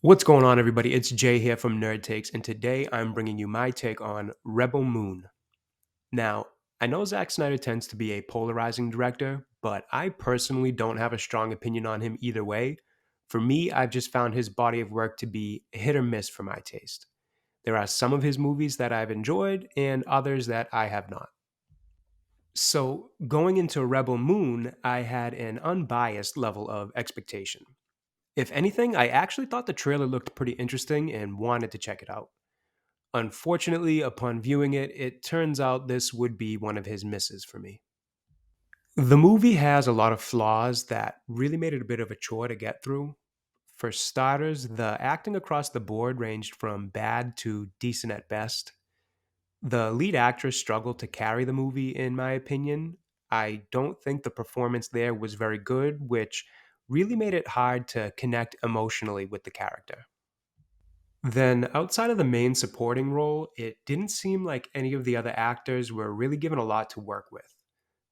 What's going on, everybody? It's Jay here from Nerd Takes, and today I'm bringing you my take on Rebel Moon. Now, I know Zack Snyder tends to be a polarizing director, but I personally don't have a strong opinion on him either way. For me, I've just found his body of work to be hit or miss for my taste. There are some of his movies that I've enjoyed, and others that I have not. So, going into Rebel Moon, I had an unbiased level of expectation. If anything, I actually thought the trailer looked pretty interesting and wanted to check it out. Unfortunately, upon viewing it, it turns out this would be one of his misses for me. The movie has a lot of flaws that really made it a bit of a chore to get through. For starters, the acting across the board ranged from bad to decent at best. The lead actress struggled to carry the movie, in my opinion. I don't think the performance there was very good, which really made it hard to connect emotionally with the character. Then, outside of the main supporting role, it didn't seem like any of the other actors were really given a lot to work with.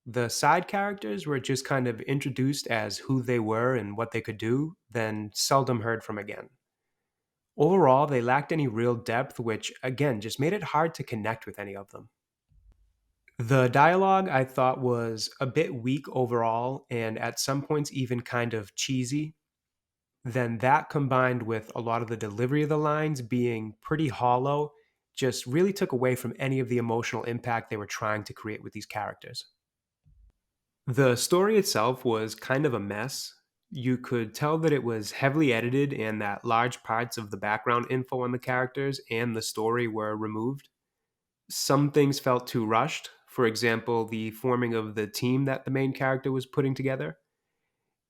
The side characters were just kind of introduced as who they were and what they could do, then seldom heard from again. Overall, they lacked any real depth, which again just made it hard to connect with any of them. The dialogue I thought was a bit weak overall, and at some points even kind of cheesy. Then that combined with a lot of the delivery of the lines being pretty hollow just really took away from any of the emotional impact they were trying to create with these characters. The story itself was kind of a mess. You could tell that it was heavily edited and that large parts of the background info on the characters and the story were removed. Some things felt too rushed. For example, the forming of the team that the main character was putting together.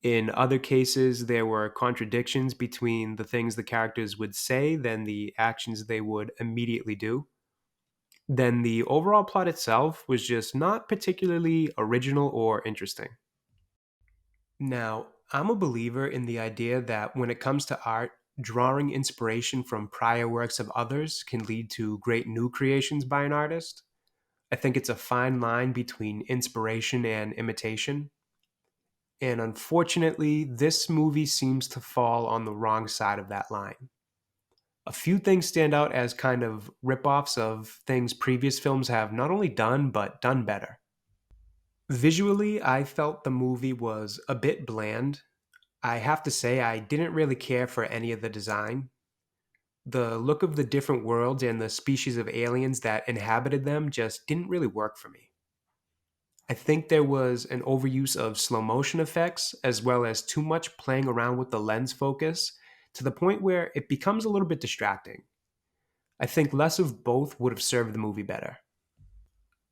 In other cases, there were contradictions between the things the characters would say than the actions they would immediately do. Then the overall plot itself was just not particularly original or interesting. Now, I'm a believer in the idea that when it comes to art, drawing inspiration from prior works of others can lead to great new creations by an artist. I think it's a fine line between inspiration and imitation. And unfortunately, this movie seems to fall on the wrong side of that line. A few things stand out as kind of ripoffs of things previous films have not only done, but done better. Visually, I felt the movie was a bit bland. I have to say, I didn't really care for any of the design. The look of the different worlds and the species of aliens that inhabited them just didn't really work for me. I think there was an overuse of slow motion effects as well as too much playing around with the lens focus to the point where it becomes a little bit distracting. I think less of both would have served the movie better.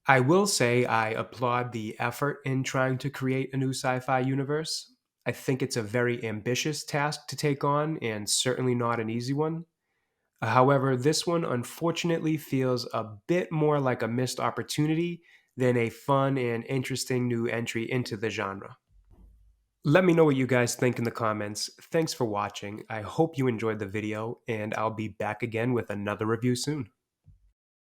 I will say I applaud the effort in trying to create a new sci fi universe. I think it's a very ambitious task to take on and certainly not an easy one. However, this one unfortunately feels a bit more like a missed opportunity than a fun and interesting new entry into the genre. Let me know what you guys think in the comments. Thanks for watching. I hope you enjoyed the video, and I'll be back again with another review soon.